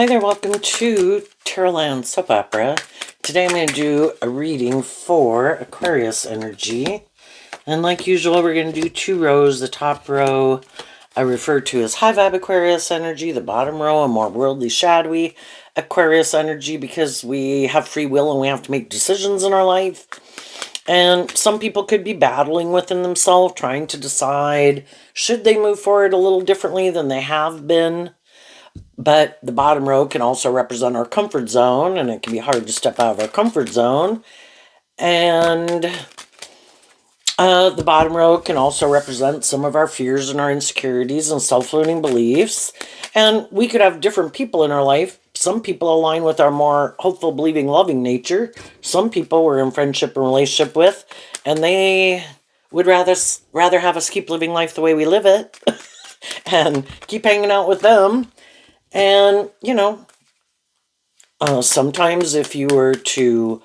Hi there, welcome to Tarotland Soap Opera. Today I'm going to do a reading for Aquarius energy. And like usual, we're going to do two rows. The top row I refer to as high vibe Aquarius energy. The bottom row, a more worldly, shadowy Aquarius energy, because we have free will and we have to make decisions in our life. And some people could be battling within themselves, trying to decide, should they move forward a little differently than they have been? But the bottom row can also represent our comfort zone, and it can be hard to step out of our comfort zone. And the bottom row can also represent some of our fears and our insecurities and self-limiting beliefs. And we could have different people in our life. Some people align with our more hopeful, believing, loving nature. Some people we're in friendship and relationship with, and they would rather have us keep living life the way we live it and keep hanging out with them. And, sometimes if you were to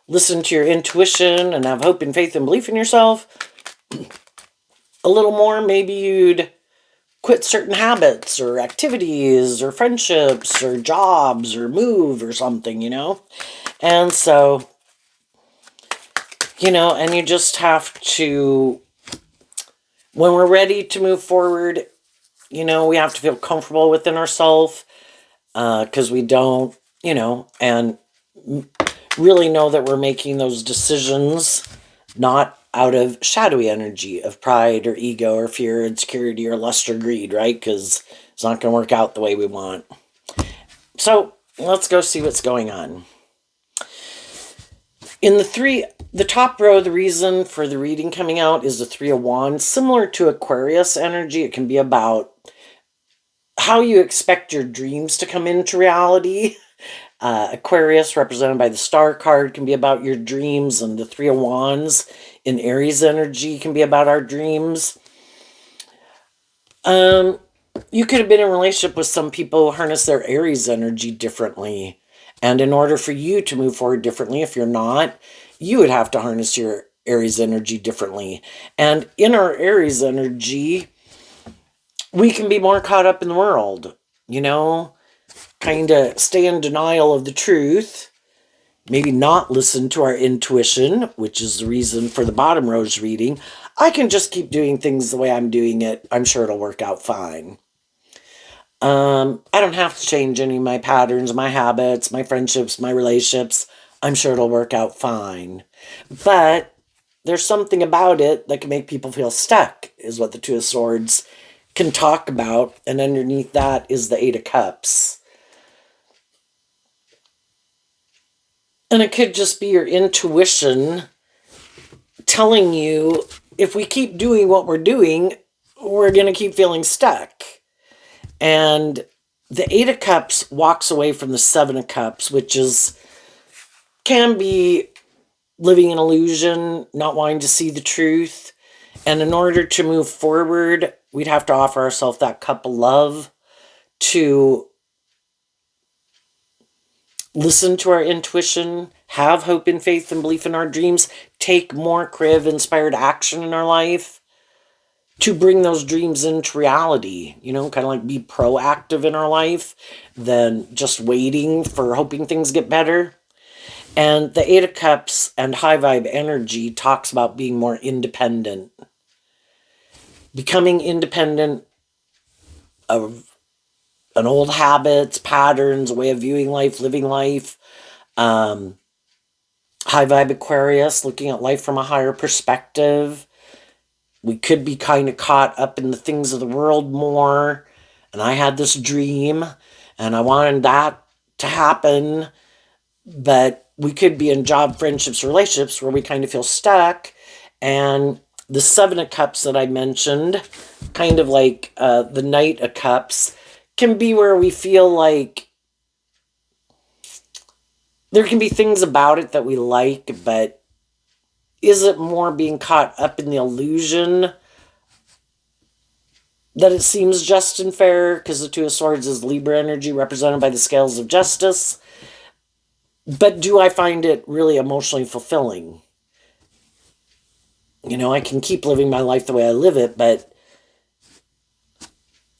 listen to your intuition and have hope and faith and belief in yourself a little more, maybe you'd quit certain habits or activities or friendships or jobs or move or something, And so, and you just have to, when we're ready to move forward, we have to feel comfortable within ourselves, because we don't, and really know that we're making those decisions not out of shadowy energy of pride or ego or fear, insecurity or lust or greed, right? Because it's not going to work out the way we want. So let's go see what's going on. In the top row, the reason for the reading coming out is the Three of Wands. Similar to Aquarius energy, it can be about how you expect your dreams to come into reality. Aquarius, represented by the Star card, can be about your dreams, and the Three of Wands in Aries energy can be about our dreams. You could have been in a relationship with some people who harness their Aries energy differently. And in order for you to move forward differently, if you're not, you would have to harness your Aries energy differently. And in our Aries energy, we can be more caught up in the world, kind of stay in denial of the truth, maybe not listen to our intuition, which is the reason for the bottom row's reading. I can just keep doing things the way I'm doing it. I'm sure it'll work out fine. I don't have to change any of my patterns, my habits, my friendships, my relationships. I'm sure it'll work out fine. But there's something about it that can make people feel stuck, is what the Two of Swords can talk about. And underneath that is the Eight of Cups. And it could just be your intuition telling you, if we keep doing what we're doing, we're going to keep feeling stuck. And the Eight of Cups walks away from the Seven of Cups, which can be living in illusion, not wanting to see the truth. And in order to move forward, we'd have to offer ourselves that cup of love, to listen to our intuition, have hope and faith and belief in our dreams, take more creative-inspired action in our life to bring those dreams into reality, kind of like be proactive in our life than just waiting for hoping things get better. And the Eight of Cups and high vibe energy talks about being more independent, becoming independent of an old habits, patterns, a way of viewing life, living life. High vibe Aquarius, looking at life from a higher perspective. We could be kind of caught up in the things of the world more. And I had this dream and I wanted that to happen. But we could be in job, friendships, relationships where we kind of feel stuck. And the Seven of Cups that I mentioned, kind of like the Knight of Cups, can be where we feel like there can be things about it that we like, but is it more being caught up in the illusion that it seems just and fair? Because the Two of Swords is Libra energy, represented by the scales of justice. But do I find it really emotionally fulfilling? I can keep living my life the way I live it, but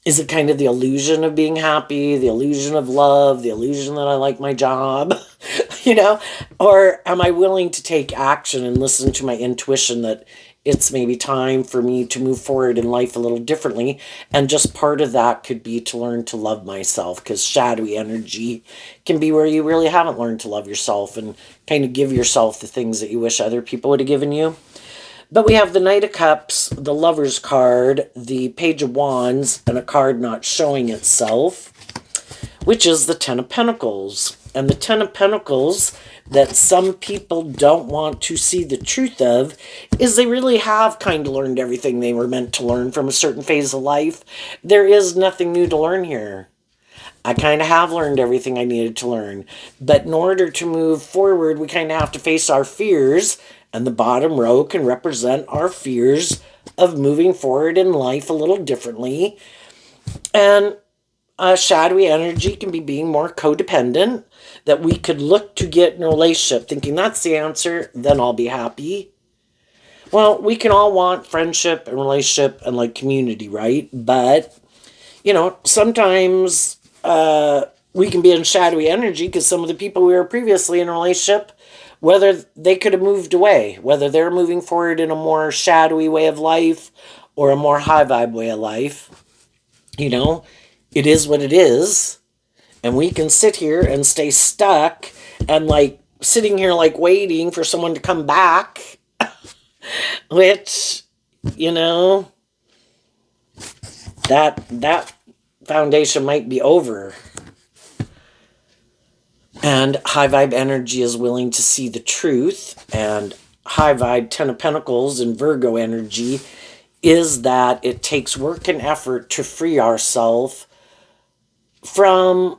Is it kind of the illusion of being happy, the illusion of love, the illusion that I like my job, you know? Or am I willing to take action and listen to my intuition that it's maybe time for me to move forward in life a little differently? And just part of that could be to learn to love myself, because shadowy energy can be where you really haven't learned to love yourself and kind of give yourself the things that you wish other people would have given you. But we have the Knight of Cups, the Lover's card, the Page of Wands, and a card not showing itself, which is the Ten of Pentacles. And the Ten of Pentacles that some people don't want to see the truth of is they really have kind of learned everything they were meant to learn from a certain phase of life. There is nothing new to learn here. I kind of have learned everything I needed to learn. But in order to move forward, we kind of have to face our fears. And the bottom row can represent our fears of moving forward in life a little differently. And shadowy energy can be being more codependent, that we could look to get in a relationship thinking that's the answer, then I'll be happy. Well, we can all want friendship and relationship and like community, right? But, sometimes we can be in shadowy energy because some of the people we were previously in a relationship, whether they could have moved away, whether they're moving forward in a more shadowy way of life or a more high vibe way of life, it is what it is. And we can sit here and stay stuck and like sitting here like waiting for someone to come back, which, that foundation might be over. And high vibe energy is willing to see the truth. And high vibe Ten of Pentacles and Virgo energy is that it takes work and effort to free ourselves from,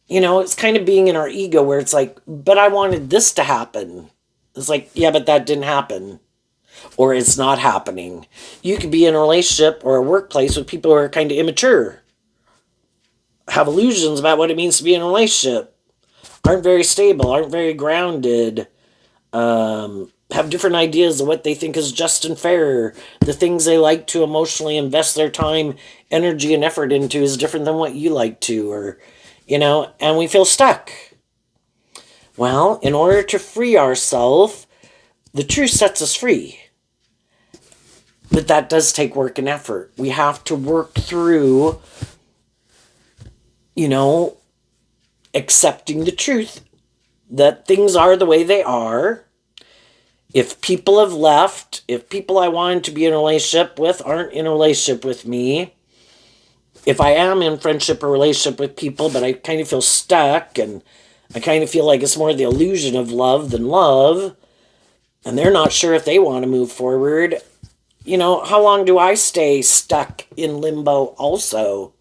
it's kind of being in our ego where it's like, but I wanted this to happen. It's like, yeah, but that didn't happen. Or it's not happening. You could be in a relationship or a workplace with people who are kind of immature, have illusions about what it means to be in a relationship, aren't very stable, aren't very grounded, have different ideas of what they think is just and fair. The things they like to emotionally invest their time, energy, and effort into is different than what you like to, or, and we feel stuck. Well, in order to free ourselves, the truth sets us free. But that does take work and effort. We have to work through, accepting the truth that things are the way they are. If people have left, if people I wanted to be in a relationship with aren't in a relationship with me, if I am in friendship or relationship with people, but I kind of feel stuck and I kind of feel like it's more the illusion of love than love, and they're not sure if they want to move forward, how long do I stay stuck in limbo also?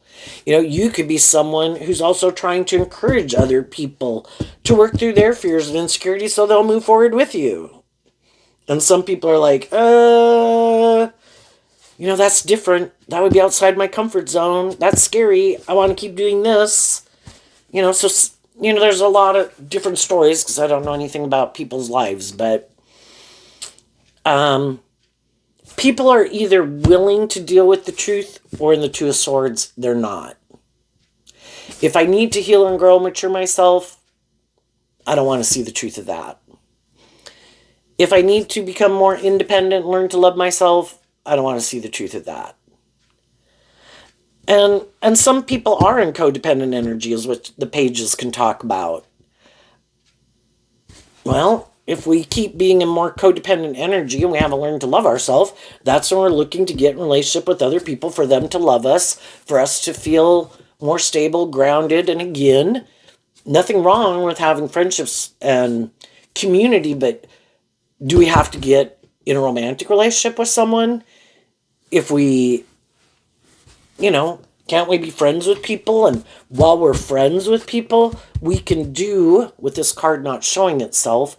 You could be someone who's also trying to encourage other people to work through their fears and insecurities so they'll move forward with you. And some people are like, that's different. That would be outside my comfort zone. That's scary. I want to keep doing this. There's a lot of different stories because I don't know anything about people's lives, but people are either willing to deal with the truth or in the Two of Swords, they're not. If I need to heal and grow and mature myself, I don't want to see the truth of that. If I need to become more independent and learn to love myself, I don't want to see the truth of that. And some people are in codependent energy, is what the pages can talk about. Well, if we keep being in more codependent energy and we haven't learned to love ourselves, that's when we're looking to get in relationship with other people for them to love us, for us to feel more stable, grounded, and again, nothing wrong with having friendships and community, but do we have to get in a romantic relationship with someone? If we, can't we be friends with people? And while we're friends with people, we can do, with this card not showing itself,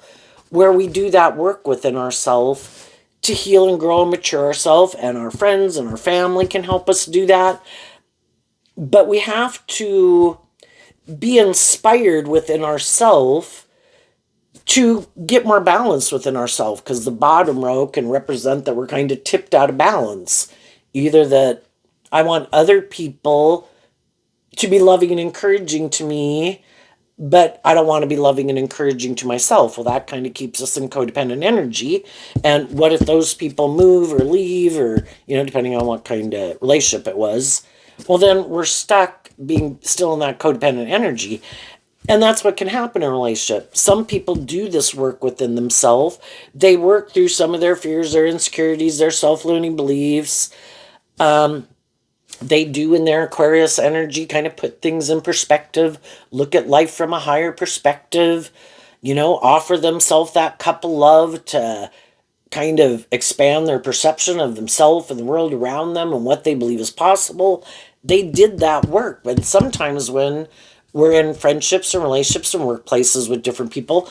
where we do that work within ourselves to heal and grow and mature ourselves, and our friends and our family can help us do that. But we have to be inspired within ourselves to get more balance within ourselves, because the bottom row can represent that we're kind of tipped out of balance. Either that I want other people to be loving and encouraging to me, but I don't want to be loving and encouraging to myself. Well, that kind of keeps us in codependent energy. And what if those people move or leave, or, depending on what kind of relationship it was? Well, then we're stuck being still in that codependent energy. And that's what can happen in a relationship. Some people do this work within themselves. They work through some of their fears, their insecurities, their self-limiting beliefs. They do, in their Aquarius energy, kind of put things in perspective, look at life from a higher perspective, offer themselves that cup of love to kind of expand their perception of themselves and the world around them and what they believe is possible. They did that work. But sometimes when we're in friendships and relationships and workplaces with different people,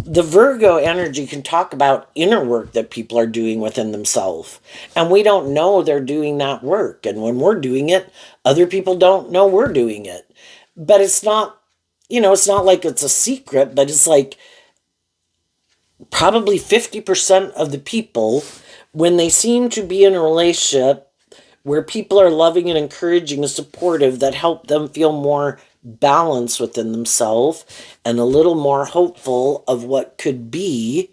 the Virgo energy can talk about inner work that people are doing within themselves. And we don't know they're doing that work. And when we're doing it, other people don't know we're doing it. But it's not, it's not like it's a secret, but it's like probably 50% of the people, when they seem to be in a relationship where people are loving and encouraging and supportive, that help them feel more balanced within themselves and a little more hopeful of what could be,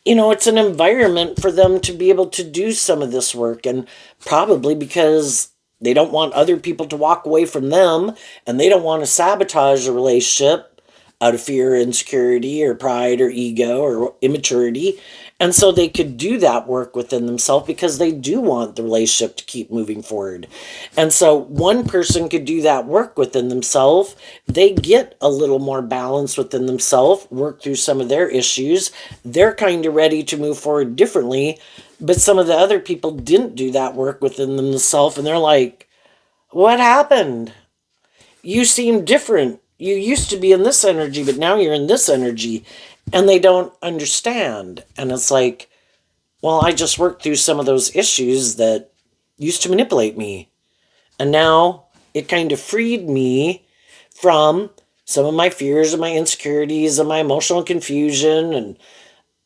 it's an environment for them to be able to do some of this work. And probably because they don't want other people to walk away from them, and they don't want to sabotage a relationship out of fear, insecurity, or pride, or ego, or immaturity. And so they could do that work within themselves because they do want the relationship to keep moving forward. And so one person could do that work within themselves. They get a little more balance within themselves, work through some of their issues. They're kind of ready to move forward differently. But some of the other people didn't do that work within themselves. And they're like, what happened? You seem different. You used to be in this energy, but now you're in this energy. And they don't understand. And it's like, well, I just worked through some of those issues that used to manipulate me. And now it kind of freed me from some of my fears and my insecurities and my emotional confusion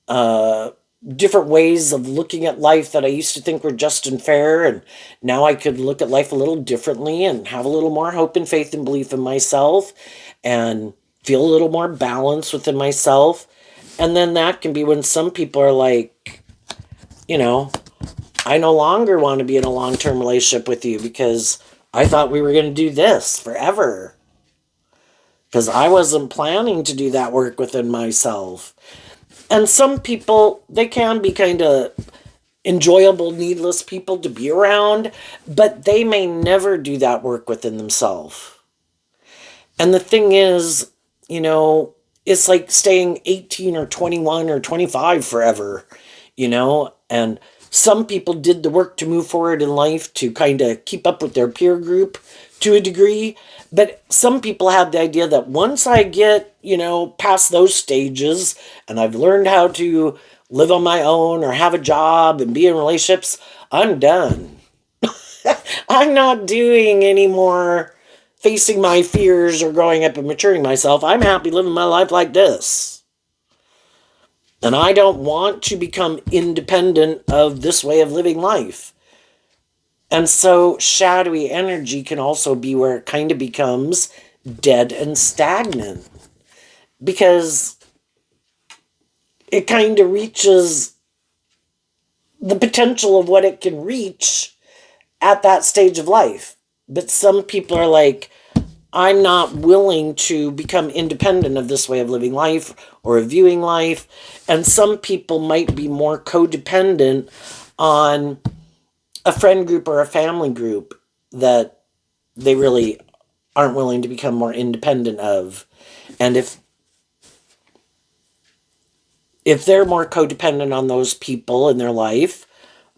and different ways of looking at life that I used to think were just and fair. And now I could look at life a little differently and have a little more hope and faith and belief in myself and feel a little more balance within myself. And then that can be when some people are like, I no longer want to be in a long-term relationship with you because I thought we were going to do this forever. Because I wasn't planning to do that work within myself. And some people, they can be kind of enjoyable, needless people to be around, but they may never do that work within themselves. And the thing is, it's like staying 18 or 21 or 25 forever, and some people did the work to move forward in life to kind of keep up with their peer group to a degree. But some people have the idea that once I get, past those stages and I've learned how to live on my own or have a job and be in relationships, I'm done. I'm not doing any more facing my fears or growing up and maturing myself. I'm happy living my life like this. And I don't want to become independent of this way of living life. And so shadowy energy can also be where it kind of becomes dead and stagnant. Because it kind of reaches the potential of what it can reach at that stage of life. But some people are like, I'm not willing to become independent of this way of living life or viewing life. And some people might be more codependent on a friend group or a family group that they really aren't willing to become more independent of. And if they're more codependent on those people in their life,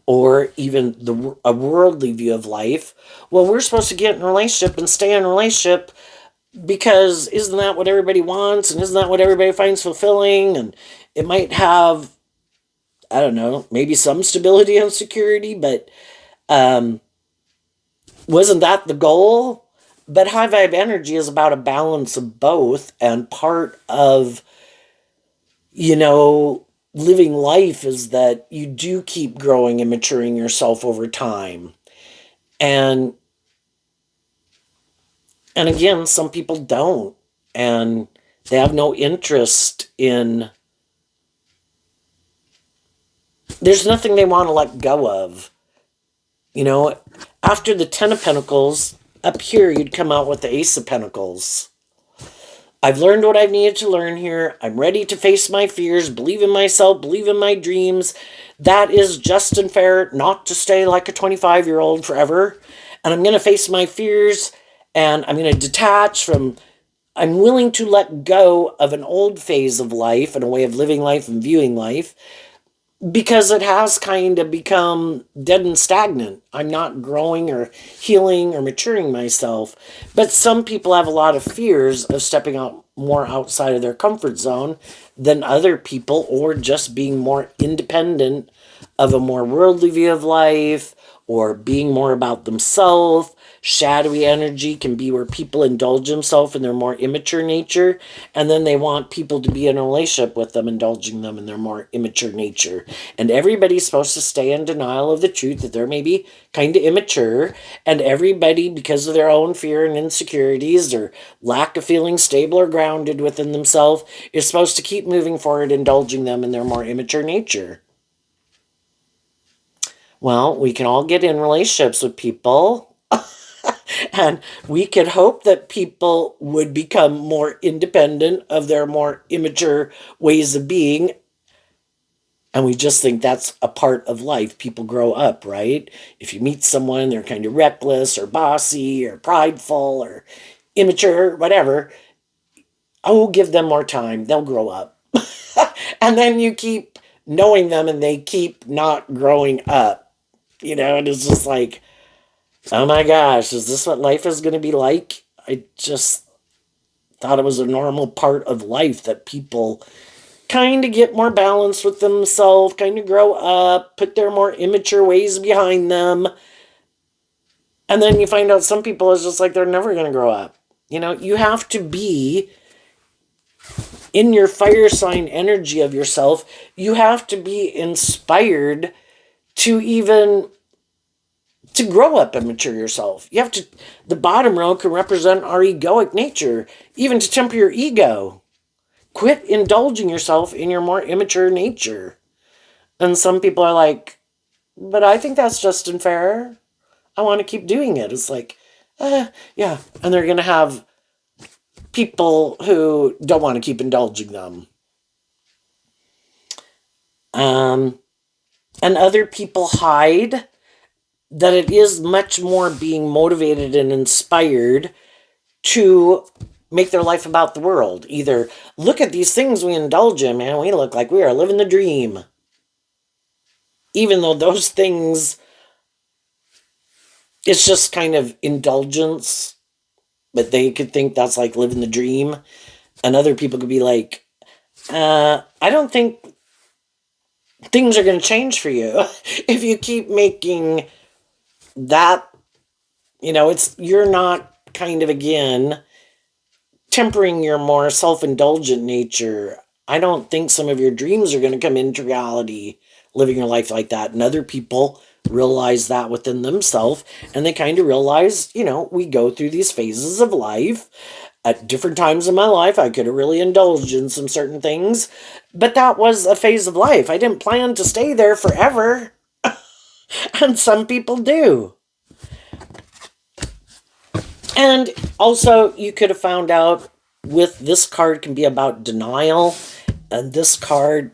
or even a worldly view of life, well, we're supposed to get in a relationship and stay in a relationship because isn't that what everybody wants, and isn't that what everybody finds fulfilling? And it might have, I don't know, maybe some stability and security, but wasn't that the goal? But high vibe energy is about a balance of both, and part of, living life is that you do keep growing and maturing yourself over time. And again, some people don't. And they have no interest in, there's nothing they want to let go of. You know, after the Ten of Pentacles, up here you'd come out with the Ace of Pentacles. I've learned what I've needed to learn here. I'm ready to face my fears, believe in myself, believe in my dreams. That is just and fair, not to stay like a 25-year-old forever. And I'm going to face my fears, and I'm going to detach from, I'm willing to let go of an old phase of life and a way of living life and viewing life, because it has kind of become dead and stagnant. I'm not growing or healing or maturing myself. But some people have a lot of fears of stepping out more outside of their comfort zone than other people, or just being more independent of a more worldly view of life, or being more about themselves. Shadowy energy can be where people indulge themselves in their more immature nature, and then they want people to be in a relationship with them, indulging them in their more immature nature. And everybody's supposed to stay in denial of the truth that they're maybe kind of immature, and everybody, because of their own fear and insecurities or lack of feeling stable or grounded within themselves, is supposed to keep moving forward, indulging them in their more immature nature. Well, we can all get in relationships with people, and we could hope that people would become more independent of their more immature ways of being. And we just think that's a part of life. People grow up, right? If you meet someone, they're kind of reckless or bossy or prideful or immature, whatever. Oh, give them more time. They'll grow up. And then you keep knowing them and they keep not growing up. And it's just like, oh my gosh, is this what life is going to be like? I just thought it was a normal part of life that people kind of get more balanced with themselves, kind of grow up, put their more immature ways behind them. And then you find out some people is just like they're never going to grow up. You have to be in your fire sign energy of yourself. You have to be inspired to even to grow up and mature yourself. You have to, the bottom row can represent our egoic nature, even to temper your ego. Quit indulging yourself in your more immature nature. And some people are like, but I think that's just unfair. I want to keep doing it. It's like, yeah. And they're going to have people who don't want to keep indulging them. And other people hide that it is much more being motivated and inspired to make their life about the world. Either look at these things we indulge in, man, we look like we are living the dream. Even though those things, it's just kind of indulgence, but they could think that's like living the dream. And other people could be like, I don't think things are going to change for you if you keep making that, you're not kind of, again, tempering your more self-indulgent nature. I don't think some of your dreams are going to come into reality living your life like that. And other people realize that within themselves, and they kind of realize, we go through these phases of life. At different times in my life, I could have really indulged in some certain things, but that was a phase of life. I didn't plan to stay there forever. And some people do. And also, you could have found out with this card can be about denial. And this card,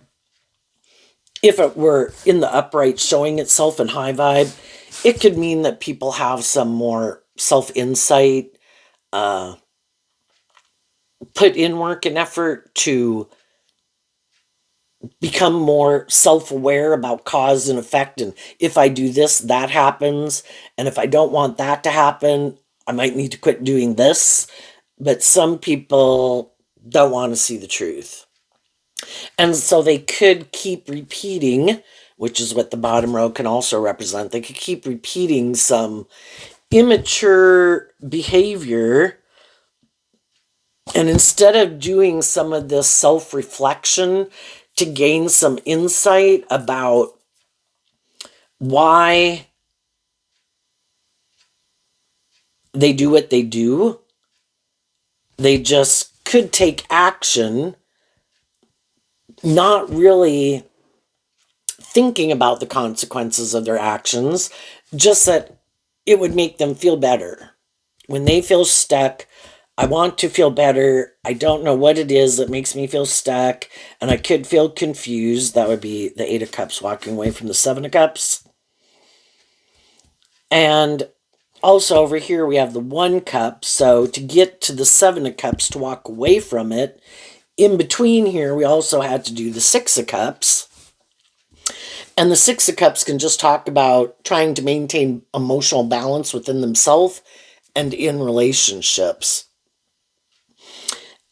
if it were in the upright showing itself in high vibe, it could mean that people have some more self-insight, put in work and effort to become more self-aware about cause and effect. And if I do this, that happens. And if I don't want that to happen, I might need to quit doing this. But some people don't want to see the truth. And so they could keep repeating, which is what the bottom row can also represent. They could keep repeating some immature behavior. And instead of doing some of this self-reflection to gain some insight about why they do what they do. They just could take action, not really thinking about the consequences of their actions, just that it would make them feel better. When they feel stuck, I want to feel better. I don't know what it is that makes me feel stuck, and I could feel confused. That would be the Eight of Cups walking away from the Seven of Cups. And also over here we have the One Cup. So to get to the Seven of Cups, to walk away from it, in between here we also had to do the Six of Cups. And the Six of Cups can just talk about trying to maintain emotional balance within themselves and in relationships.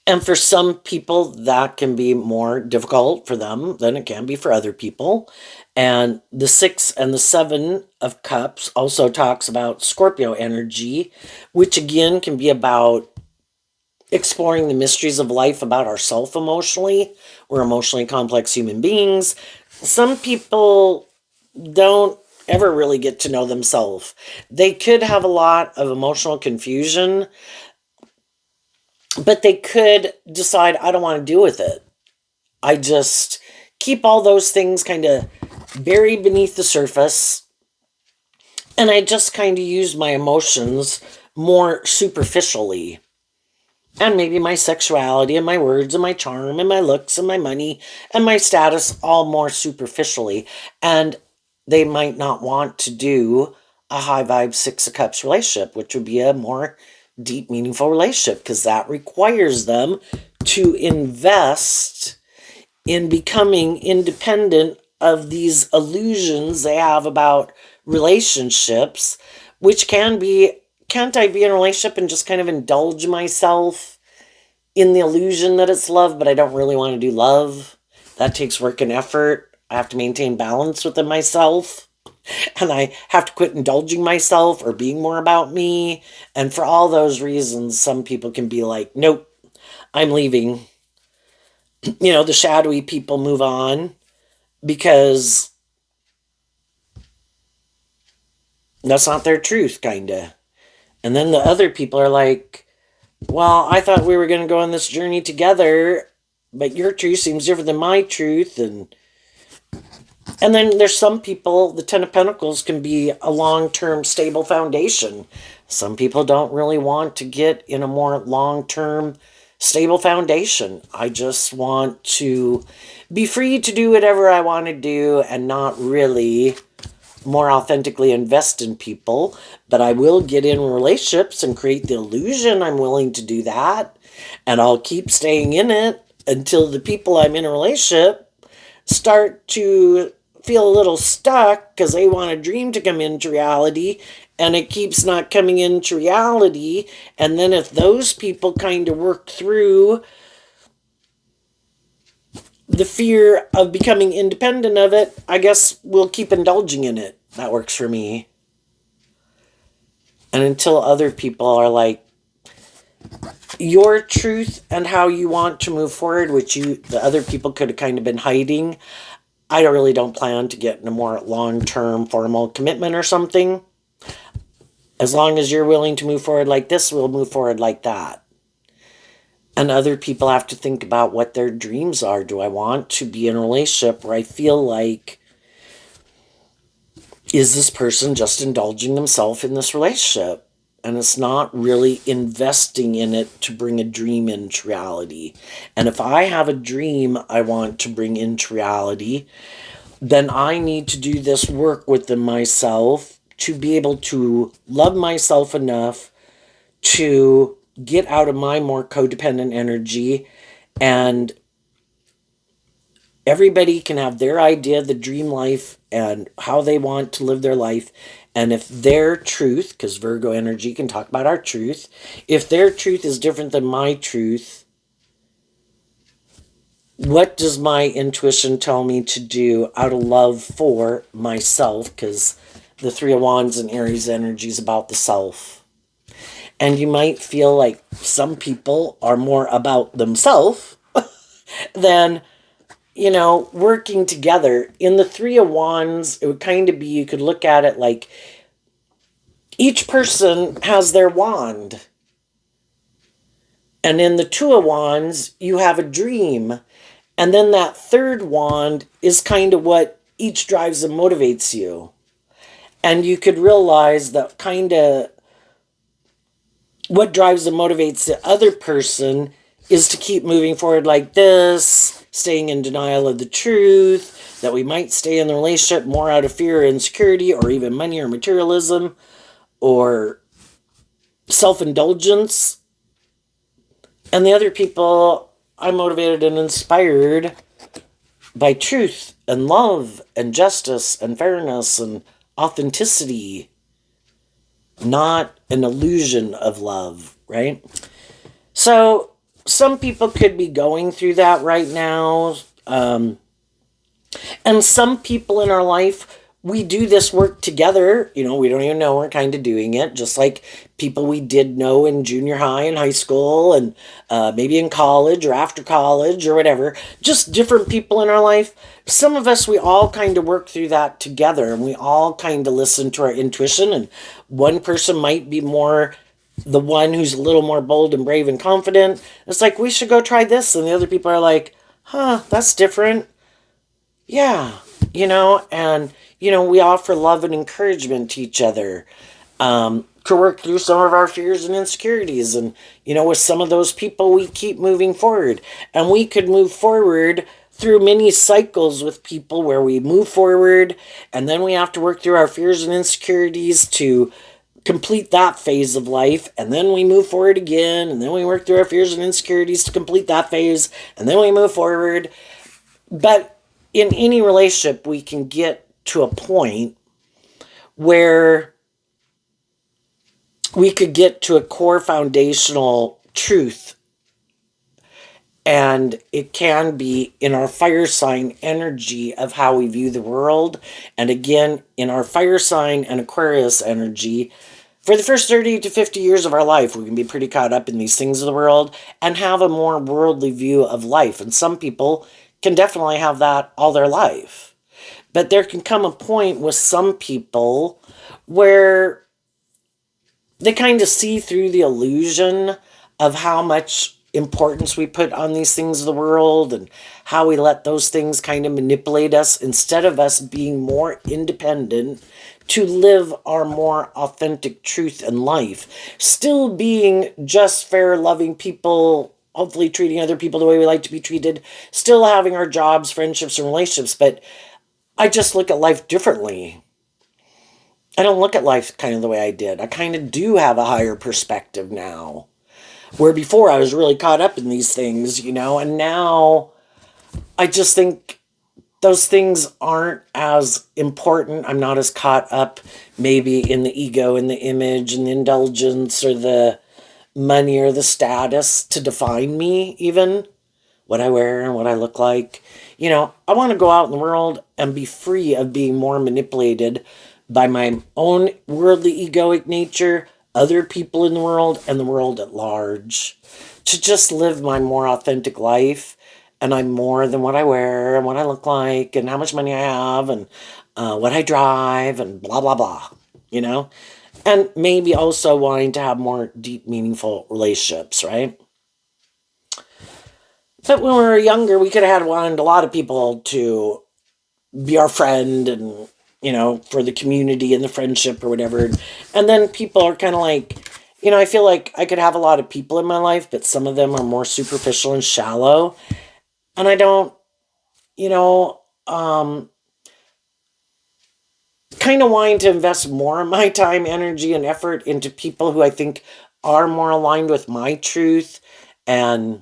And for some people, that can be more difficult for them than it can be for other people. And the Six and the Seven of Cups also talks about Scorpio energy, which again can be about exploring the mysteries of life about ourselves emotionally. We're emotionally complex human beings. Some people don't ever really get to know themselves. They could have a lot of emotional confusion, but they could decide, I don't want to deal with it. I just keep all those things kind of buried beneath the surface, and I just kind of use my emotions more superficially. And maybe my sexuality and my words and my charm and my looks and my money and my status all more superficially. And they might not want to do a high vibe Six of Cups relationship, which would be a more deep, meaningful relationship, because that requires them to invest in becoming independent of these illusions they have about relationships, which can be, can't I be in a relationship and just kind of indulge myself in the illusion that it's love, but I don't really want to do love? That takes work and effort. I have to maintain balance within myself, and I have to quit indulging myself or being more about me. And for all those reasons, some people can be like, nope, I'm leaving. The shadowy people move on because that's not their truth, kinda. And then the other people are like, well, I thought we were going to go on this journey together, but your truth seems different than my truth. And then there's some people, the Ten of Pentacles can be a long-term stable foundation. Some people don't really want to get in a more long-term stable foundation. I just want to be free to do whatever I want to do and not really more authentically invest in people. But I will get in relationships and create the illusion I'm willing to do that. And I'll keep staying in it until the people I'm in a relationship start to feel a little stuck because they want a dream to come into reality, and it keeps not coming into reality. And then if those people kind of work through the fear of becoming independent of it, I guess we'll keep indulging in it. That works for me. And until other people are like, your truth and how you want to move forward, which the other people could have kind of been hiding, I really don't plan to get in a more long-term formal commitment or something. As long as you're willing to move forward like this, we'll move forward like that. And other people have to think about what their dreams are. Do I want to be in a relationship where I feel like, is this person just indulging themselves in this relationship? And it's not really investing in it to bring a dream into reality. And if I have a dream I want to bring into reality, then I need to do this work within myself to be able to love myself enough to get out of my more codependent energy. And everybody can have their idea of the dream life and how they want to live their life. And if their truth, because Virgo energy can talk about our truth, if their truth is different than my truth, what does my intuition tell me to do out of love for myself? Because the Three of Wands and Aries energy is about the self. And you might feel like some people are more about themselves than, working together. In the Three of Wands, it would kind of be, you could look at it like, each person has their wand. And in the Two of Wands, you have a dream. And then that third wand is kind of what each drives and motivates you. And you could realize that kind of what drives and motivates the other person is to keep moving forward like this, staying in denial of the truth, that we might stay in the relationship more out of fear or insecurity, or even money or materialism, or self-indulgence. And the other people are motivated and inspired by truth and love and justice and fairness and authenticity, not an illusion of love, right? So some people could be going through that right now. And some people in our life, we do this work together. You know, we don't even know we're kind of doing it. Just like people we did know in junior high and high school and maybe in college or after college or whatever. Just different people in our life. Some of us, we all kind of work through that together, and we all kind of listen to our intuition. And one person might be more the one who's a little more bold and brave and confident. It's like, we should go try this. And the other people are like, huh, that's different. Yeah, and, we offer love and encouragement to each other, to work through some of our fears and insecurities. And, with some of those people, we keep moving forward. And we could move forward through many cycles with people where we move forward, and then we have to work through our fears and insecurities to complete that phase of life, and then we move forward again, and then we work through our fears and insecurities to complete that phase, and then we move forward. But in any relationship, we can get to a point where we could get to a core foundational truth, and it can be in our fire sign energy of how we view the world. And again, in our fire sign and Aquarius energy, for the first 30 to 50 years of our life, we can be pretty caught up in these things of the world and have a more worldly view of life. And some people can definitely have that all their life. But there can come a point with some people where they kind of see through the illusion of how much importance we put on these things of the world and how we let those things kind of manipulate us instead of us being more independent to live our more authentic truth in life. Still being just, fair, loving people, hopefully treating other people the way we like to be treated, still having our jobs, friendships, and relationships. But I just look at life differently. I don't look at life kind of the way I did. I kind of do have a higher perspective now. Where before I was really caught up in these things, and now I just think those things aren't as important. I'm not as caught up maybe in the ego and the image and the indulgence or the money or the status to define me, even what I wear and what I look like. I want to go out in the world and be free of being more manipulated by my own worldly egoic nature, other people in the world, and the world at large. To just live my more authentic life. And I'm more than what I wear and what I look like and how much money I have and what I drive and blah, blah, blah, And maybe also wanting to have more deep, meaningful relationships, right? But when we were younger, we could have wanted a lot of people to be our friend and, for the community and the friendship or whatever. And then people are kind of like, I feel like I could have a lot of people in my life, but some of them are more superficial and shallow. And I don't, kind of wanting to invest more of my time, energy, and effort into people who I think are more aligned with my truth. And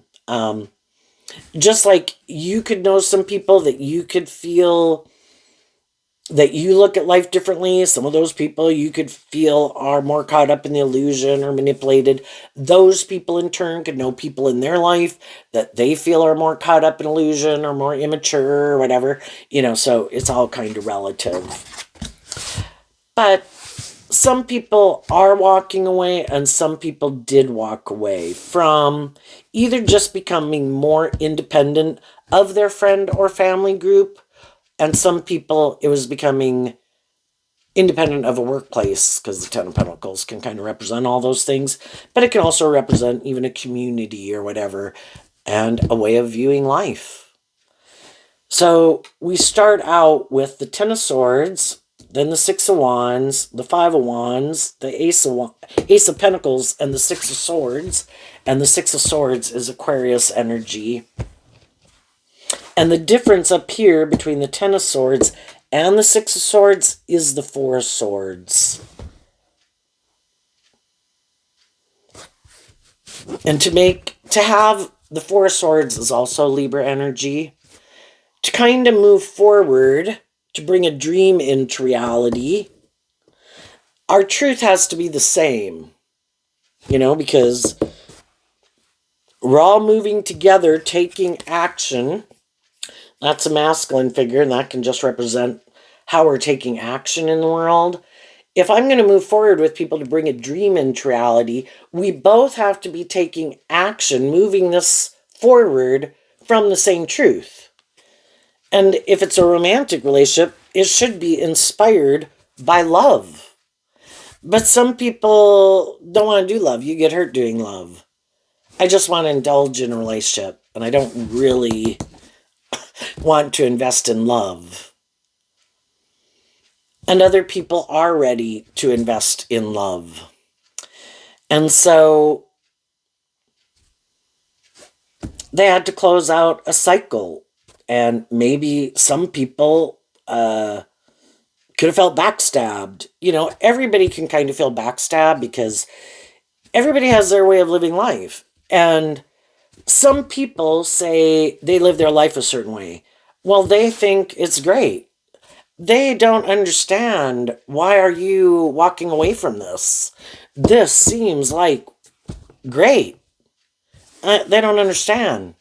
just like you could know some people that you could feel that you look at life differently. Some of those people you could feel are more caught up in the illusion or manipulated. Those people in turn could know people in their life that they feel are more caught up in illusion or more immature or whatever, so it's all kind of relative. But some people are walking away, and some people did walk away from either just becoming more independent of their friend or family group. And some people, it was becoming independent of a workplace, because the Ten of Pentacles can kind of represent all those things, but it can also represent even a community or whatever, and a way of viewing life. So we start out with the Ten of Swords, then the Six of Wands, the Five of Wands, the Ace of Pentacles, and the Six of Swords. And the Six of Swords is Aquarius energy. And the difference up here between the Ten of Swords and the Six of Swords is the Four of Swords. And to have the Four of Swords is also Libra energy. To kind of move forward, to bring a dream into reality, our truth has to be the same. Because we're all moving together, taking action. That's a masculine figure, and that can just represent how we're taking action in the world. If I'm going to move forward with people to bring a dream into reality, we both have to be taking action, moving this forward from the same truth. And if it's a romantic relationship, it should be inspired by love. But some people don't want to do love. You get hurt doing love. I just want to indulge in a relationship, and I don't really want to invest in love. And other people are ready to invest in love. And so they had to close out a cycle. And maybe some people could have felt backstabbed. Everybody can kind of feel backstabbed because everybody has their way of living life. And some people say they live their life a certain way. Well, they think it's great. They don't understand, why are you walking away from this? This seems like great. They don't understand.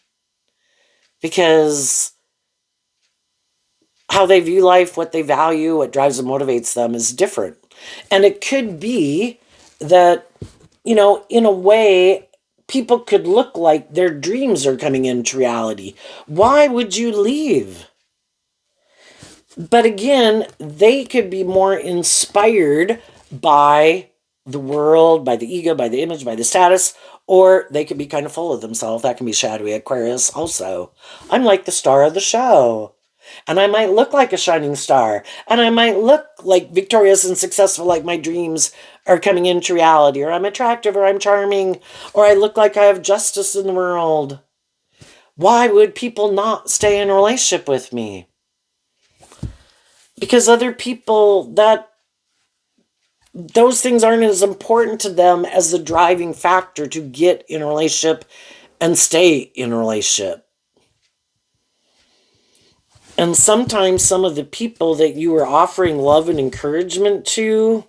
Because how they view life, what they value, what drives and motivates them is different. And it could be that, in a way, people could look like their dreams are coming into reality. Why would you leave? But again, they could be more inspired by the world, by the ego, by the image, by the status, or they could be kind of full of themselves. That can be shadowy Aquarius also. I'm like the star of the show. And I might look like a shining star. And I might look like victorious and successful, like my dreams are coming into reality. Or I'm attractive, or I'm charming, or I look like I have justice in the world. Why would people not stay in a relationship with me? Because other people, those things aren't as important to them as the driving factor to get in a relationship and stay in a relationship. And sometimes some of the people that you were offering love and encouragement to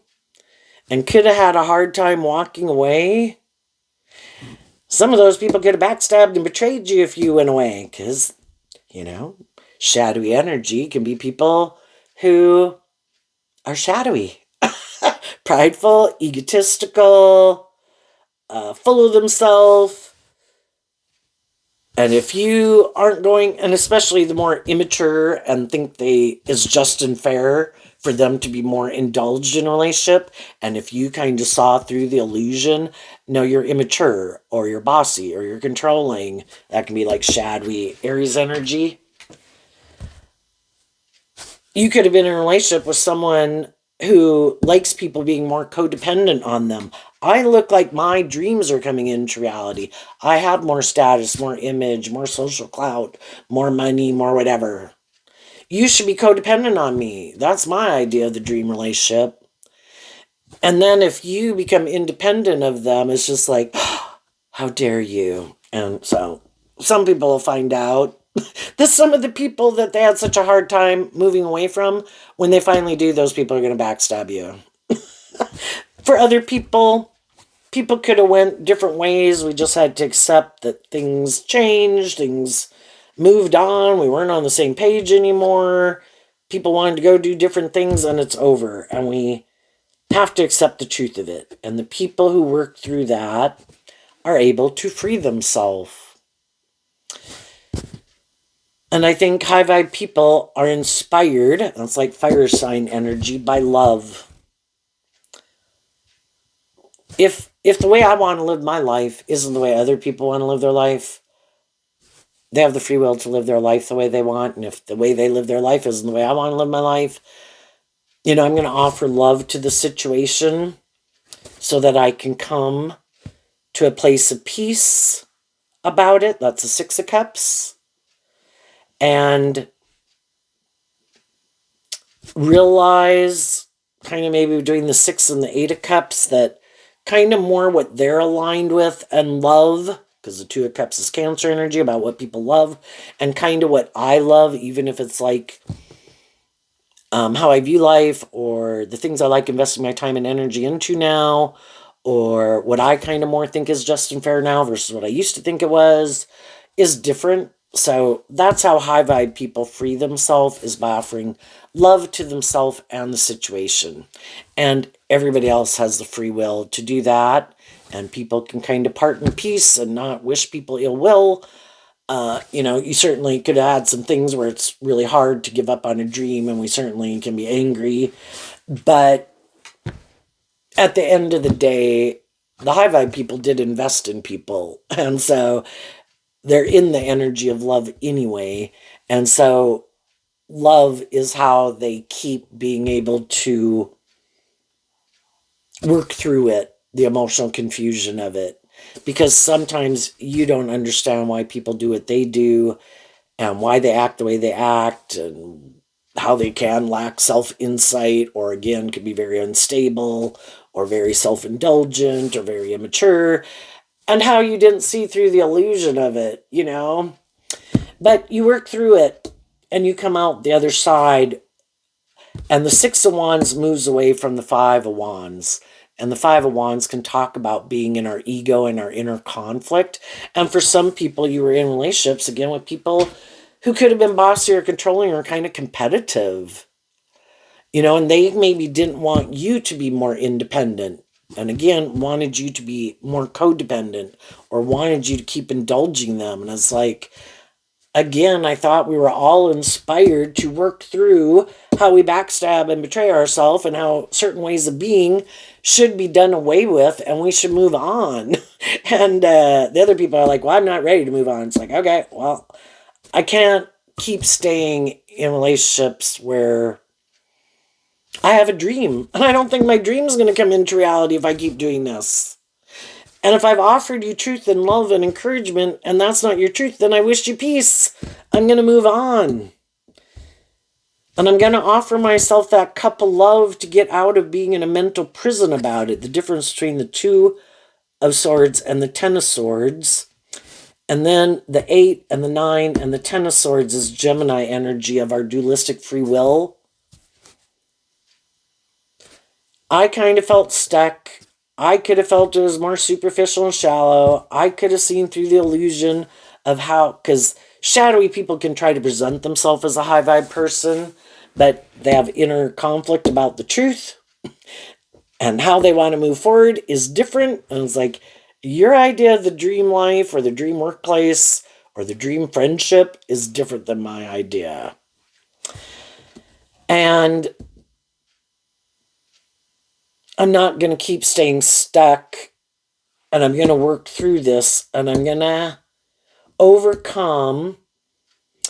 and could have had a hard time walking away, some of those people could have backstabbed and betrayed you if you went away. Because, shadowy energy can be people who are shadowy. Prideful, egotistical, full of themselves. And if you aren't going, and especially the more immature and think it's just and fair for them to be more indulged in a relationship, and if you kind of saw through the illusion, no, you're immature, or you're bossy, or you're controlling, that can be like shadowy Aries energy. You could have been in a relationship with someone who likes people being more codependent on them. I look like my dreams are coming into reality. I have more status, more image, more social clout, more money, more whatever. You should be codependent on me. That's my idea of the dream relationship. And then if you become independent of them, it's just like, how dare you? And so some people will find out that some of the people that they had such a hard time moving away from, when they finally do, those people are going to backstab you. For other people could have went different ways. We just had to accept that things changed, things moved on. We weren't on the same page anymore. People wanted to go do different things, and it's over. And we have to accept the truth of it. And the people who work through that are able to free themselves. And I think high vibe people are inspired, it's like fire sign energy, by love. If the way I want to live my life isn't the way other people want to live their life, they have the free will to live their life the way they want. And if the way they live their life isn't the way I want to live my life, I'm going to offer love to the situation so that I can come to a place of peace about it. That's the Six of Cups. And realize, kind of maybe doing the Six and the Eight of Cups, that kind of more what they're aligned with and love, because the Two of Cups is Cancer energy, about what people love, and kind of what I love, even if it's like how I view life, or the things I like investing my time and energy into now, or what I kind of more think is just and fair now versus what I used to think it was, is different. So that's how high vibe people free themselves, is by offering love to themselves and the situation. And everybody else has the free will to do that. And people can kind of part in peace and not wish people ill will. You certainly could have had some things where it's really hard to give up on a dream, and we certainly can be angry. But at the end of the day, the high vibe people did invest in people. And so they're in the energy of love anyway. And so love is how they keep being able to work through it, the emotional confusion of it. Because sometimes you don't understand why people do what they do and why they act the way they act, and how they can lack self-insight, or again, could be very unstable, or very self-indulgent, or very immature, and how you didn't see through the illusion of it, But you work through it, and you come out the other side, and the Six of Wands moves away from the Five of Wands. And the Five of Wands can talk about being in our ego and our inner conflict. And for some people, you were in relationships, again, with people who could have been bossy or controlling or kind of competitive. And they maybe didn't want you to be more independent. And again, wanted you to be more codependent, or wanted you to keep indulging them. And it's like, again, I thought we were all inspired to work through how we backstab and betray ourselves, and how certain ways of being should be done away with, and we should move on. And the other people are like, well, I'm not ready to move on. It's like, okay, well, I can't keep staying in relationships where I have a dream, and I don't think my dream is going to come into reality if I keep doing this. And if I've offered you truth and love and encouragement, and that's not your truth, then I wish you peace. I'm going to move on. And I'm going to offer myself that cup of love to get out of being in a mental prison about it. The difference between the Two of Swords and the Ten of Swords. And then the 8 and the 9 and the 10 of Swords is Gemini energy of our dualistic free will. I kind of felt stuck. I could have felt it was more superficial and shallow. I could have seen through the illusion of how, because shadowy people can try to present themselves as a high vibe person, but they have inner conflict about the truth, and how they want to move forward is different. And it's like, your idea of the dream life, or the dream workplace, or the dream friendship is different than my idea. And I'm not going to keep staying stuck, and I'm going to work through this, and I'm going to overcome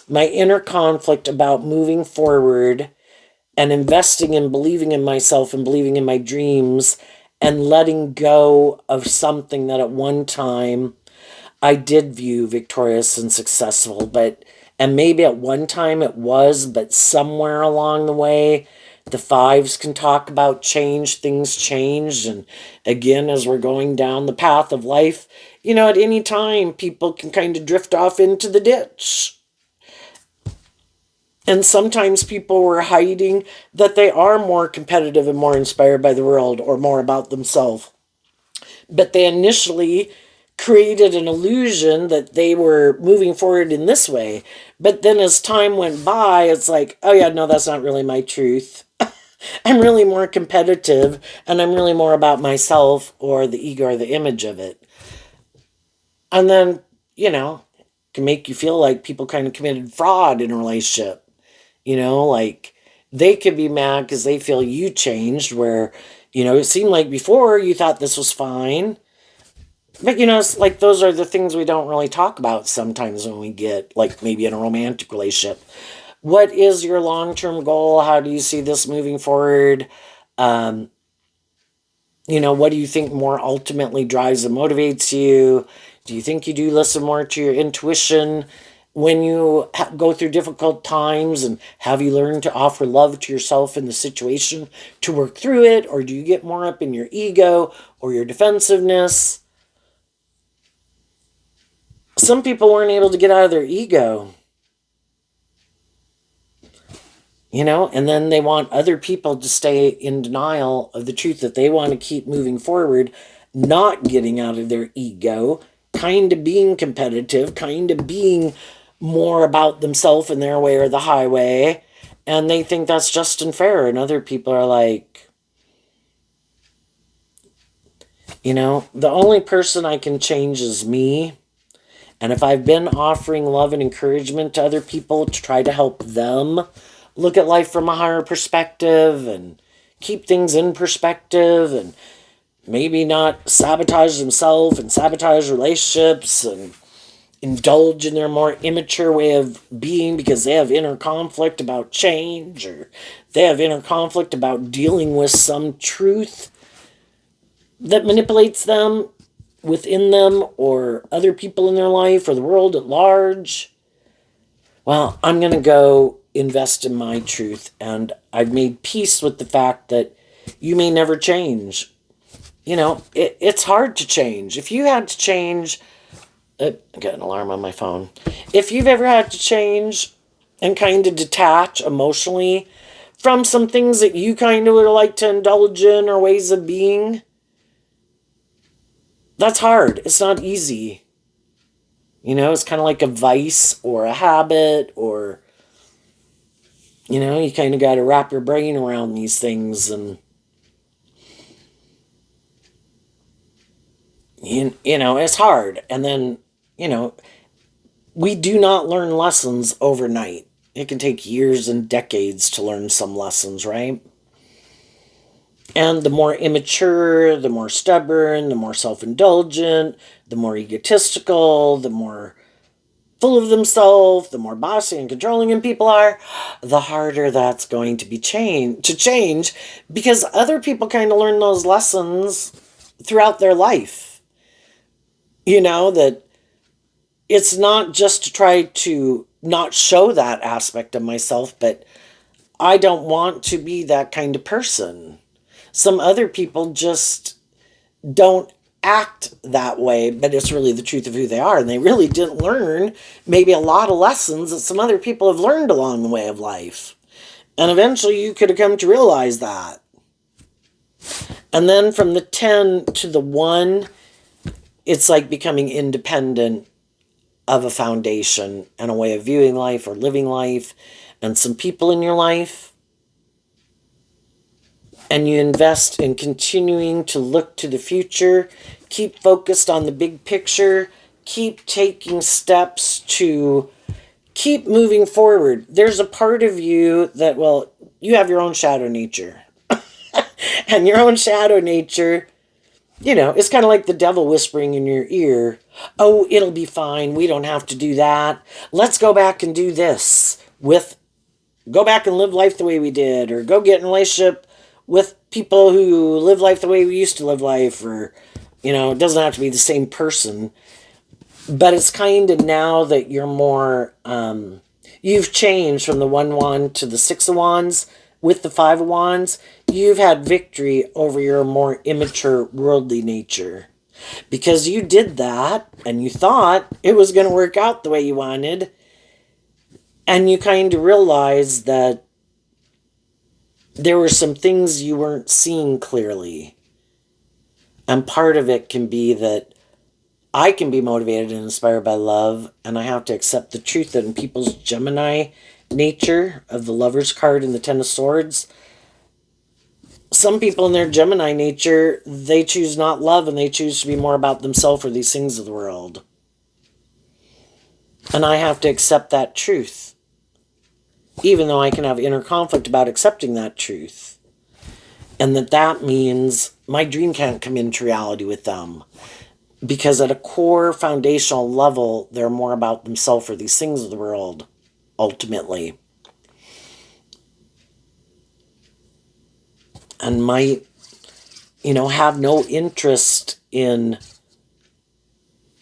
my inner conflict about moving forward and investing and believing in myself and believing in my dreams, and letting go of something that at one time I did view victorious and successful, and maybe at one time it was, but somewhere along the way, the fives can talk about change, things changed. And again, as we're going down the path of life, at any time, people can kind of drift off into the ditch. And sometimes people were hiding that they are more competitive and more inspired by the world, or more about themselves. But they initially created an illusion that they were moving forward in this way. But then as time went by, it's like, oh yeah, no, that's not really my truth. I'm really more competitive, and I'm really more about myself, or the ego, or the image of it. And then, can make you feel like people kind of committed fraud in a relationship. Like they could be mad because they feel you changed, where, it seemed like before you thought this was fine. But, it's like those are the things we don't really talk about sometimes when we get, like, maybe in a romantic relationship. What is your long-term goal? How do you see this moving forward? Um, what do you think more ultimately drives and motivates you? Do you think you do listen more to your intuition when you go through difficult times? And have you learned to offer love to yourself in the situation to work through it? Or do you get more up in your ego or your defensiveness? Some people weren't able to get out of their ego, and then they want other people to stay in denial of the truth that they want to keep moving forward, not getting out of their ego, kind of being competitive, kind of being more about themselves and their way or the highway. And they think that's just and fair. And other people are like, the only person I can change is me. And if I've been offering love and encouragement to other people to try to help them look at life from a higher perspective and keep things in perspective and maybe not sabotage themselves and sabotage relationships and indulge in their more immature way of being because they have inner conflict about change, or they have inner conflict about dealing with some truth that manipulates them within them or other people in their life or the world at large. Well, I'm going to go invest in my truth, and I've made peace with the fact that you may never change. It's hard to change. If you had to change, I got an alarm on my phone. If you've ever had to change and kind of detach emotionally from some things that you kind of would like to indulge in or ways of being, that's hard. It's not easy. It's kind of like a vice or a habit, or, you kind of got to wrap your brain around these things. And, it's hard. And then, we do not learn lessons overnight. It can take years and decades to learn some lessons, right? And the more immature, the more stubborn, the more self-indulgent, the more egotistical, the more full of themselves, the more bossy and controlling people are, the harder that's going to be to change, because other people kind of learn those lessons throughout their life. That it's not just to try to not show that aspect of myself, but I don't want to be that kind of person. Some other people just don't act that way, but it's really the truth of who they are. And they really didn't learn maybe a lot of lessons that some other people have learned along the way of life. And eventually you could have come to realize that. And then from the 10 to the 1, it's like becoming independent of a foundation and a way of viewing life or living life and some people in your life. And you invest in continuing to look to the future, keep focused on the big picture, keep taking steps to keep moving forward. There's a part of you that, well, you have your own shadow nature. And your own shadow nature, it's kind of like the devil whispering in your ear, oh, it'll be fine. We don't have to do that. Let's go back and do this go back and live life the way we did, or go get in a relationship with people who live life the way we used to live life, or, it doesn't have to be the same person. But it's kind of now that you're more, you've changed from the 1 wand to the 6 of wands with the 5 of wands. You've had victory over your more immature worldly nature. Because you did that, and you thought it was going to work out the way you wanted. And you kind of realized that there were some things you weren't seeing clearly. And part of it can be that I can be motivated and inspired by love, and I have to accept the truth that in people's Gemini nature of the Lover's card and the 10 of Swords, some people in their Gemini nature, they choose not love and they choose to be more about themselves or these things of the world. And I have to accept that truth, even though I can have inner conflict about accepting that truth. And that means my dream can't come into reality with them. Because at a core foundational level, they're more about themselves or these things of the world, ultimately. And might, have no interest in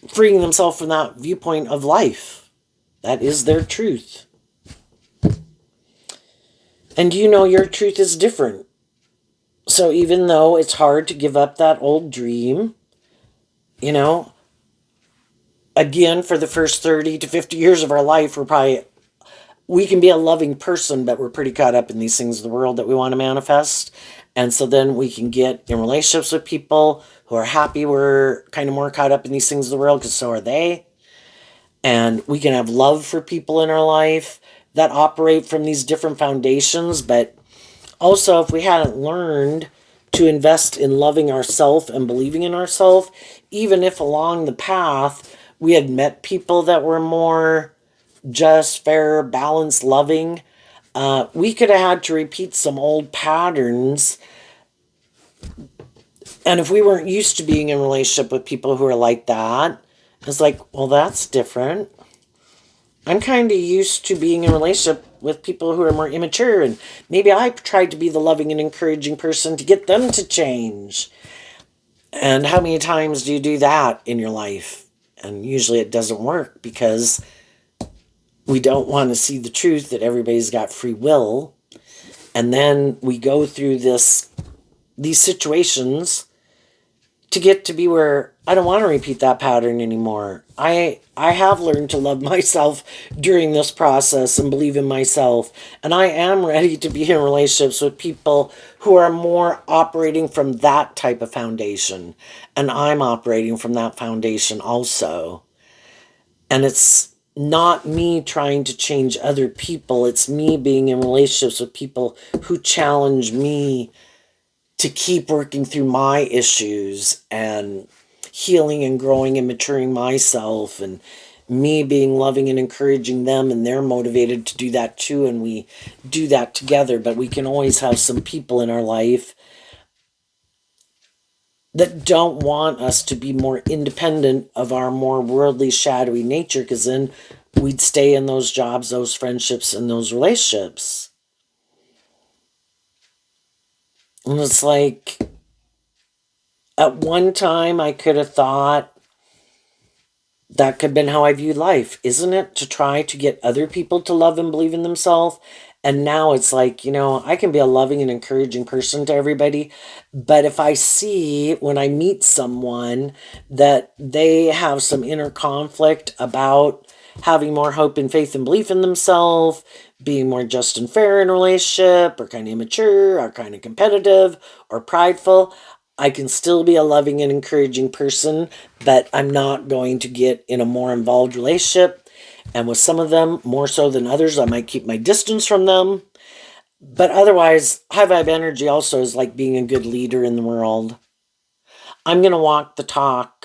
freeing themselves from that viewpoint of life. That is their truth. And your truth is different. So even though it's hard to give up that old dream, again, for the first 30 to 50 years of our life, we can be a loving person, but we're pretty caught up in these things of the world that we want to manifest. And so then we can get in relationships with people who are happy we're kind of more caught up in these things of the world, because so are they. And we can have love for people in our life that operate from these different foundations. But also, if we hadn't learned to invest in loving ourselves and believing in ourselves, even if along the path we had met people that were more just, fair, balanced, loving, we could have had to repeat some old patterns. And if we weren't used to being in a relationship with people who are like that, it's like, well, that's different. I'm kind of used to being in a relationship with people who are more immature, and maybe I tried to be the loving and encouraging person to get them to change. And how many times do you do that in your life? And usually it doesn't work, because we don't want to see the truth that everybody's got free will. And then we go through these situations to get to be where I don't want to repeat that pattern anymore. I have learned to love myself during this process and believe in myself. And I am ready to be in relationships with people who are more operating from that type of foundation. And I'm operating from that foundation also. And it's not me trying to change other people. It's me being in relationships with people who challenge me to keep working through my issues and healing and growing and maturing myself, and me being loving and encouraging them, and they're motivated to do that too, and we do that together. But we can always have some people in our life that don't want us to be more independent of our more worldly, shadowy nature, because then we'd stay in those jobs, those friendships, and those relationships. And it's like, at one time I could have thought that could have been how I viewed life, isn't it? To try to get other people to love and believe in themselves. And now it's like, I can be a loving and encouraging person to everybody. But if I see when I meet someone that they have some inner conflict about having more hope and faith and belief in themselves, being more just and fair in a relationship, or kind of immature, or kind of competitive, or prideful, I can still be a loving and encouraging person, but I'm not going to get in a more involved relationship. And with some of them, more so than others, I might keep my distance from them. But otherwise, high vibe energy also is like being a good leader in the world. I'm going to walk the talk,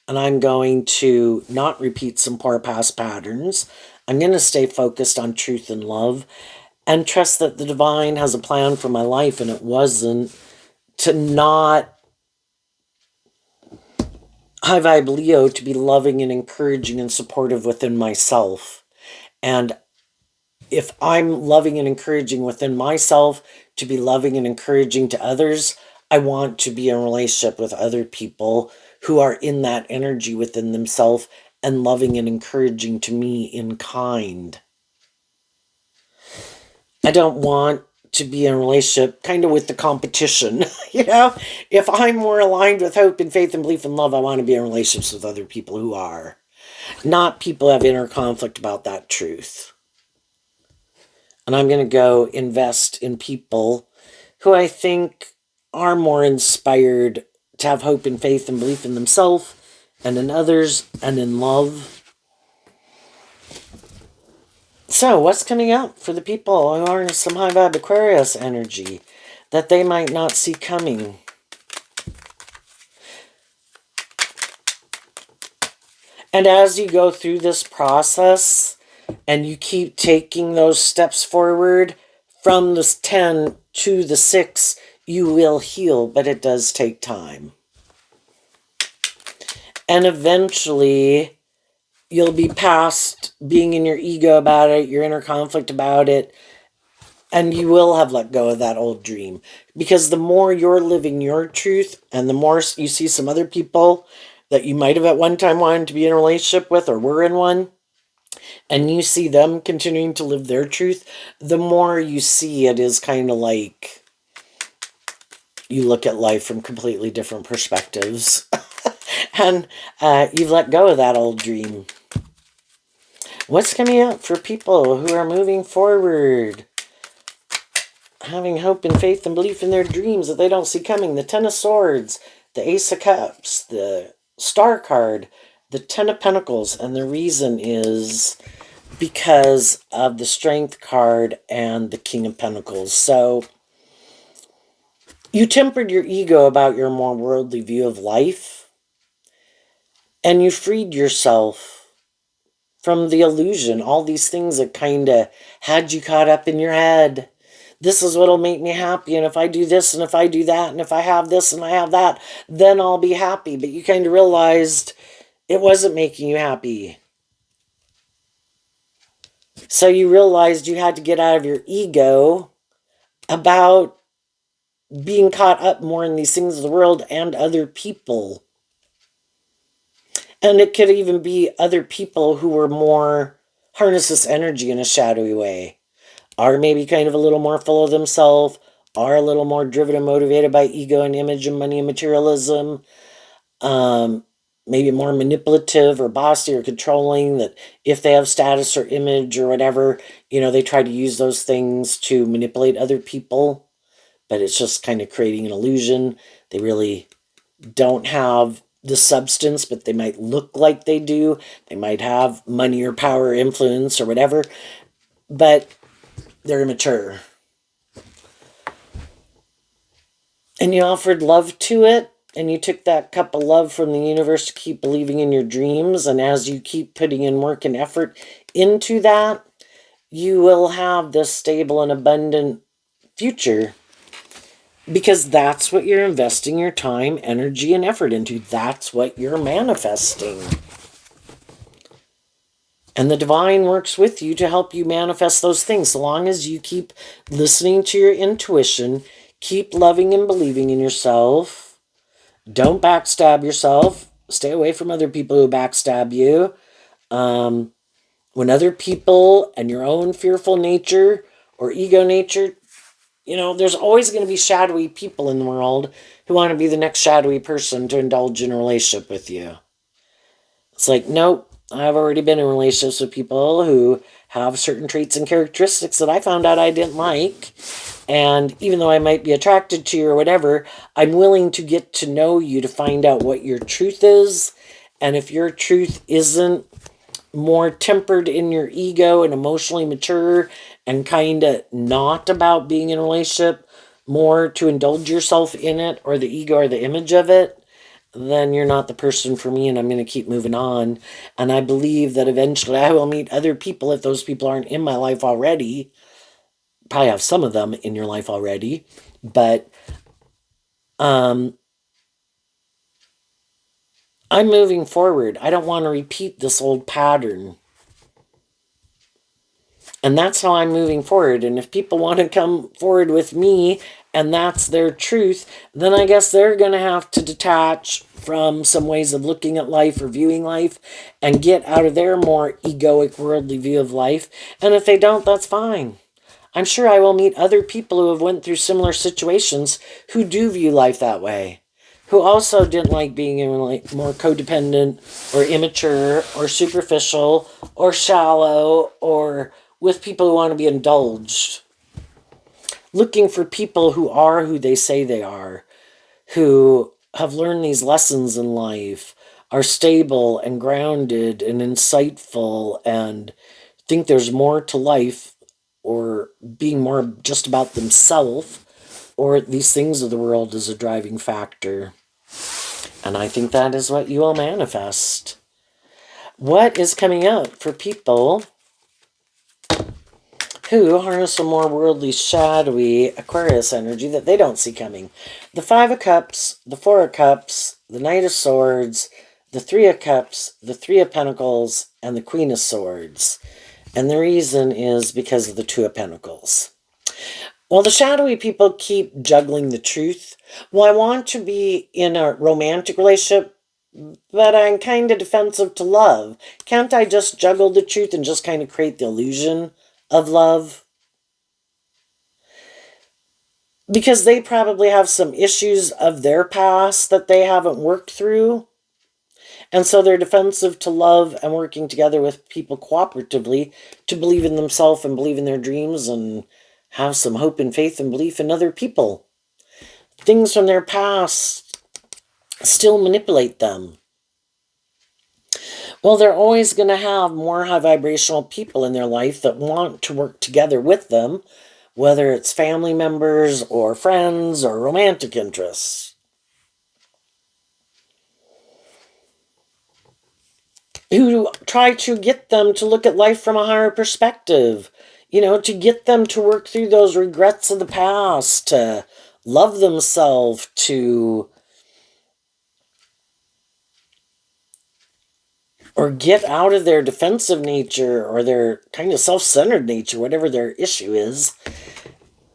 and I'm going to not repeat some poor past patterns. I'm going to stay focused on truth and love, and trust that the divine has a plan for my life, and it wasn't to not high vibe Leo, to be loving and encouraging and supportive within myself. And if I'm loving and encouraging within myself, to be loving and encouraging to others, I want to be in a relationship with other people who are in that energy within themselves and loving and encouraging to me in kind. I don't want to be in a relationship kind of with the competition. If I'm more aligned with hope and faith and belief and love, I want to be in relationships with other people who are. Not people who have inner conflict about that truth. And I'm going to go invest in people who I think are more inspired to have hope and faith and belief in themselves and in others and in love. So, what's coming up for the people who are in some high vibe Aquarius energy that they might not see coming? And as you go through this process and you keep taking those steps forward from this 10 to the 6, you will heal, but it does take time. And eventually you'll be past being in your ego about it, your inner conflict about it, and you will have let go of that old dream. Because the more you're living your truth and the more you see some other people that you might have at one time wanted to be in a relationship with or were in one, and you see them continuing to live their truth, the more you see it is kind of like you look at life from completely different perspectives. And you've let go of that old dream. What's coming up for people who are moving forward? Having hope and faith and belief in their dreams that they don't see coming. The Ten of Swords, the Ace of Cups, the Star card, the Ten of Pentacles. And the reason is because of the Strength card and the King of Pentacles. So you tempered your ego about your more worldly view of life, and you freed yourself from the illusion, all these things that kind of had you caught up in your head. This is what'll make me happy, and if I do this, and if I do that, and if I have this, and I have that, then I'll be happy. But you kind of realized it wasn't making you happy. So you realized you had to get out of your ego about being caught up more in these things of the world and other people. And it could even be other people who were more harness this energy in a shadowy way, are maybe kind of a little more full of themselves, are a little more driven and motivated by ego and image and money and materialism, maybe more manipulative or bossy or controlling, that if they have status or image or whatever, they try to use those things to manipulate other people, but it's just kind of creating an illusion. They really don't have the substance, but they might look like they do. They might have money or power or influence or whatever, but they're immature. And you offered love to it, and you took that cup of love from the universe to keep believing in your dreams. And as you keep putting in work and effort into that, you will have this stable and abundant future. Because that's what you're investing your time, energy, and effort into. That's what you're manifesting. And the divine works with you to help you manifest those things. So long as you keep listening to your intuition, keep loving and believing in yourself. Don't backstab yourself. Stay away from other people who backstab you. When other people and your own fearful nature or ego nature, there's always going to be shadowy people in the world who want to be the next shadowy person to indulge in a relationship with you. It's like, nope, I've already been in relationships with people who have certain traits and characteristics that I found out I didn't like. And even though I might be attracted to you or whatever, I'm willing to get to know you to find out what your truth is. And if your truth isn't more tempered in your ego and emotionally mature and kind of not about being in a relationship, more to indulge yourself in it or the ego or the image of it, then you're not the person for me, and I'm going to keep moving on. And I believe that eventually I will meet other people if those people aren't in my life already. Probably have some of them in your life already, but I'm moving forward. I don't want to repeat this old pattern. And that's how I'm moving forward. And if people want to come forward with me and that's their truth, then I guess they're going to have to detach from some ways of looking at life or viewing life and get out of their more egoic, worldly view of life. And if they don't, that's fine. I'm sure I will meet other people who have went through similar situations who do view life that way, who also didn't like being in more codependent or immature or superficial or shallow or with people who want to be indulged. Looking for people who are who they say they are, who have learned these lessons in life, are stable and grounded and insightful and think there's more to life, or being more just about themselves, or these things of the world as a driving factor. And I think that is what you will manifest. What is coming up for people who harness a more worldly, shadowy Aquarius energy that they don't see coming? The Five of Cups, the Four of Cups, the Knight of Swords, the Three of Cups, the Three of Pentacles, and the Queen of Swords. And the reason is because of the Two of Pentacles. Well, the shadowy people keep juggling the truth. Well, I want to be in a romantic relationship, but I'm kind of defensive to love. Can't I just juggle the truth and just kind of create the illusion of love? Because they probably have some issues of their past that they haven't worked through. And so they're defensive to love and working together with people cooperatively to believe in themselves and believe in their dreams and have some hope and faith and belief in other people. Things from their past still manipulate them. Well, they're always going to have more high vibrational people in their life that want to work together with them, whether it's family members or friends or romantic interests, who try to get them to look at life from a higher perspective, to get them to work through those regrets of the past, to love themselves, or get out of their defensive nature or their kind of self-centered nature, whatever their issue is.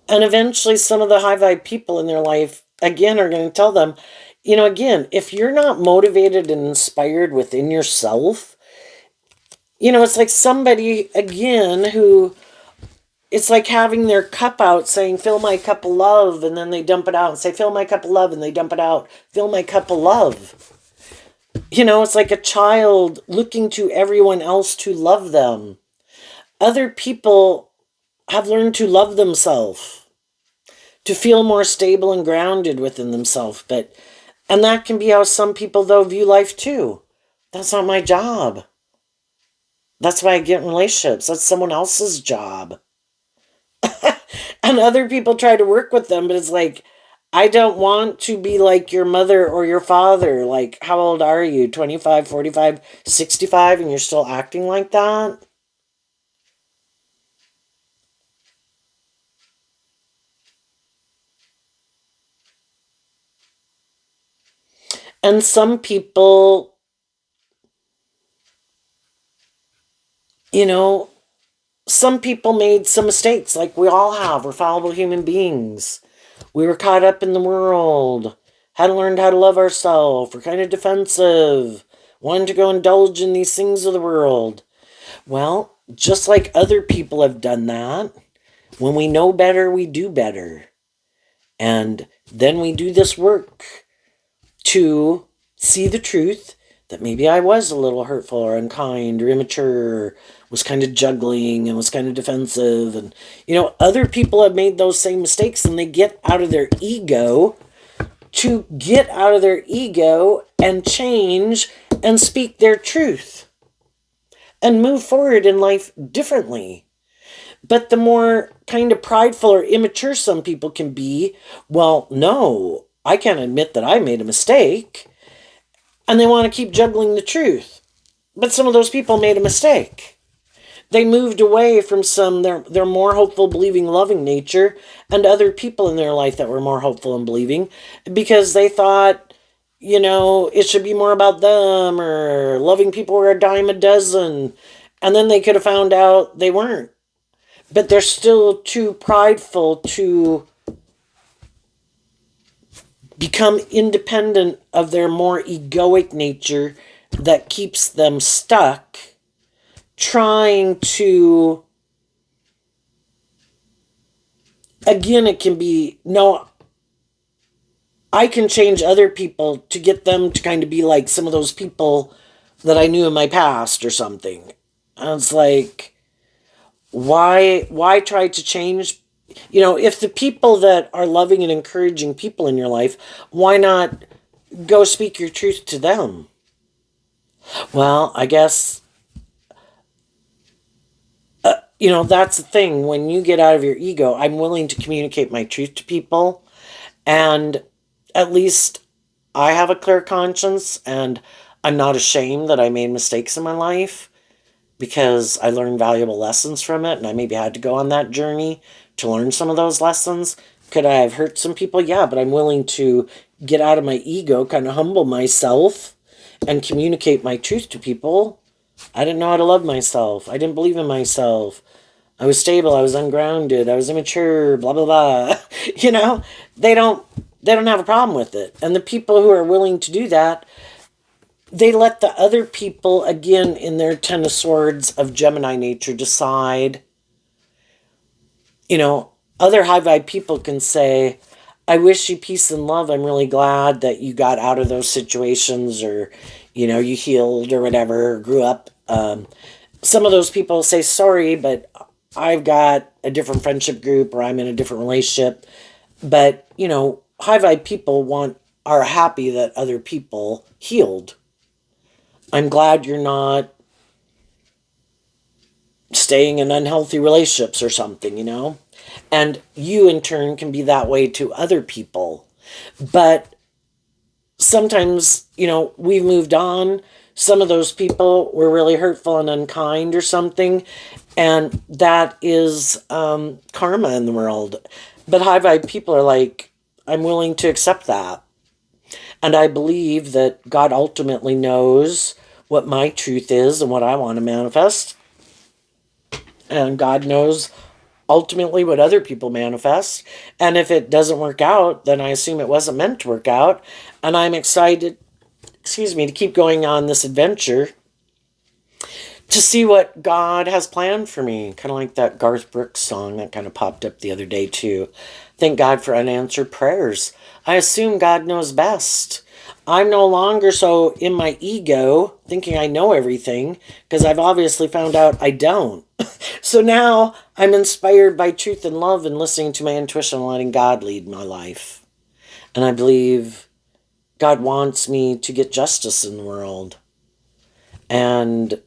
And eventually some of the high vibe people in their life, again, are going to tell them, again, if you're not motivated and inspired within yourself, it's like somebody, again, who, it's like having their cup out saying, fill my cup of love, and then they dump it out and say, fill my cup of love, and they dump it out, fill my cup of love. It's like a child looking to everyone else to love them. Other people have learned to love themselves, to feel more stable and grounded within themselves. And that can be how some people, though, view life too. That's not my job. That's why I get in relationships. That's someone else's job. And other people try to work with them, but it's like, I don't want to be like your mother or your father. Like, how old are you? 25, 45, 65, and you're still acting like that? And some people, some people made some mistakes, like we all have. We're fallible human beings. We were caught up in the world, hadn't learned how to love ourselves, we're kind of defensive, wanting to go indulge in these things of the world. Well, just like other people have done that, when we know better, we do better. And then we do this work to see the truth that maybe I was a little hurtful or unkind or immature, or was kind of juggling and was kind of defensive. And, other people have made those same mistakes, and they get out of their ego to get out of their ego and change and speak their truth and move forward in life differently. But the more kind of prideful or immature some people can be, well, no, I can't admit that I made a mistake. And they want to keep juggling the truth. But some of those people made a mistake. They moved away from their more hopeful, believing, loving nature, and other people in their life that were more hopeful and believing, because they thought, it should be more about them, or loving people were a dime a dozen. And then they could have found out they weren't. But they're still too prideful to become independent of their more egoic nature that keeps them stuck, trying to, again, it can be, no, I can change other people to get them to kind of be like some of those people that I knew in my past or something. And it's like, why try to change? If the people that are loving and encouraging people in your life, why not go speak your truth to them? Well, I guess, that's the thing. When you get out of your ego, I'm willing to communicate my truth to people. And at least I have a clear conscience, and I'm not ashamed that I made mistakes in my life because I learned valuable lessons from it, and I maybe had to go on that journey to learn some of those lessons. Could I have hurt some people? Yeah, but I'm willing to get out of my ego, kind of humble myself, and communicate my truth to people. I didn't know how to love myself. I didn't believe in myself. I was stable. I was ungrounded. I was immature. Blah blah blah. You know, they don't they don't have a problem with it. And the people who are willing to do that, they let the other people, again, in their Ten of Swords of Gemini nature, decide. You know, other high vibe people can say, I wish you peace and love. I'm really glad that you got out of those situations, or, you healed or whatever, or grew up. Some of those people say, sorry, but I've got a different friendship group, or I'm in a different relationship. But, high vibe people are happy that other people healed. I'm glad you're not staying in unhealthy relationships or something. And you, in turn, can be that way to other people. But sometimes, we've moved on. Some of those people were really hurtful and unkind or something. And that is karma in the world. But high vibe people are like, I'm willing to accept that. And I believe that God ultimately knows what my truth is and what I want to manifest. And God knows ultimately what other people manifest. And if it doesn't work out, then I assume it wasn't meant to work out. And I'm excited, to keep going on this adventure to see what God has planned for me. Kind of like that Garth Brooks song that kind of popped up the other day, too. Thank God for unanswered prayers. I assume God knows best. I'm no longer so in my ego thinking I know everything, because I've obviously found out I don't. So now I'm inspired by truth and love and listening to my intuition and letting God lead my life. And I believe God wants me to get justice in the world. And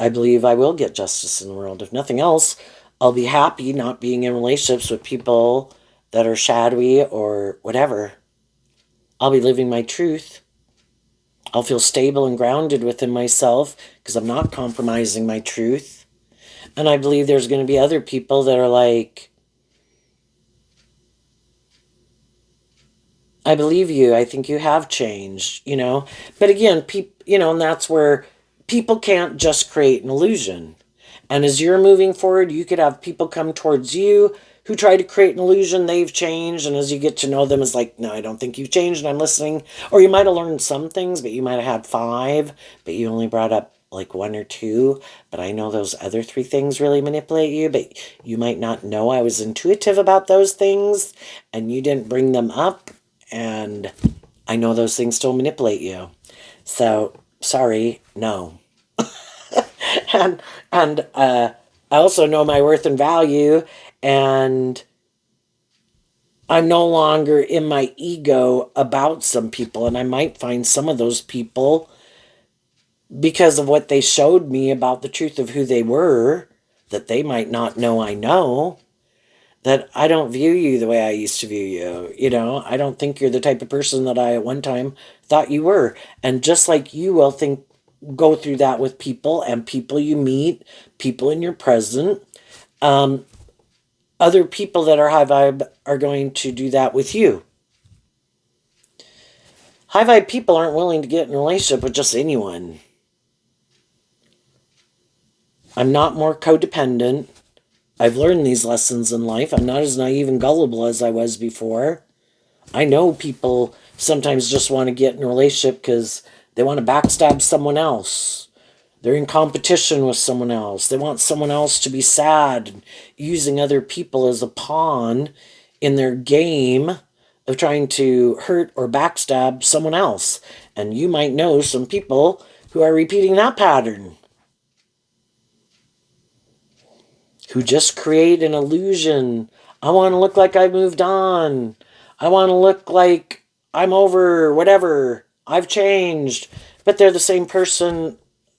I believe I will get justice in the world. If nothing else, I'll be happy not being in relationships with people that are shadowy or whatever. I'll be living my truth. I'll feel stable and grounded within myself because I'm not compromising my truth. And I believe there's going to be other people that are like, I believe you. I think you have changed. But again, and that's where people can't just create an illusion. And as you're moving forward, you could have people come towards you who try to create an illusion they've changed. And as you get to know them, it's like, no, I don't think you've changed and I'm listening. Or you might have learned some things, but you might have had 5, but you only brought up like 1 or 2. But I know those other 3 things really manipulate you, but you might not know I was intuitive about those things and you didn't bring them up. And I know those things still manipulate you. So, sorry, no. and I also know my worth and value, and I'm no longer in my ego about some people, and I might find some of those people because of what they showed me about the truth of who they were, that they might not know I know, that I don't view you the way I used to view you. I don't think you're the type of person that I at one time thought you were. And just like you will go through that with people and people you meet, people in your present, other people that are high vibe are going to do that with you. High vibe people aren't willing to get in a relationship with just anyone. I'm not more codependent. I've learned these lessons in life. I'm not as naive and gullible as I was before. I know people sometimes just want to get in a relationship because they want to backstab someone else. They're in competition with someone else. They want someone else to be sad, and using other people as a pawn in their game of trying to hurt or backstab someone else. And you might know some people who are repeating that pattern, who just create an illusion. I want to look like I moved on. I want to look like I'm over whatever. I've changed. But they're the same person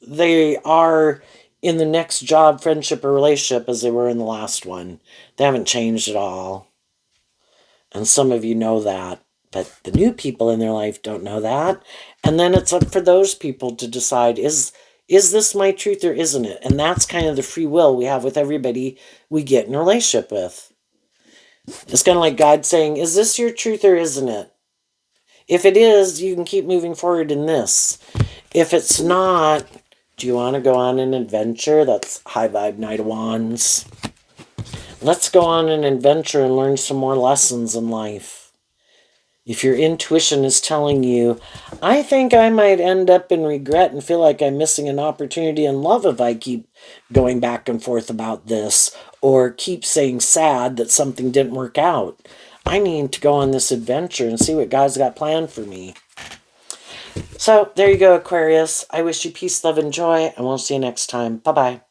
they are in the next job, friendship, or relationship as they were in the last one. They haven't changed at all. And some of you know that. But the new people in their life don't know that. And then it's up for those people to decide, is this my truth or isn't it? And that's kind of the free will we have with everybody we get in a relationship with. It's kind of like God saying, is this your truth or isn't it? If it is, you can keep moving forward in this. If it's not, do you want to go on an adventure? That's high vibe Knight of Wands. Let's go on an adventure and learn some more lessons in life. If your intuition is telling you, I think I might end up in regret and feel like I'm missing an opportunity in love if I keep going back and forth about this, or keep saying sad that something didn't work out. I need to go on this adventure and see what God's got planned for me. So there you go, Aquarius. I wish you peace, love, and joy, and we'll see you next time. Bye-bye.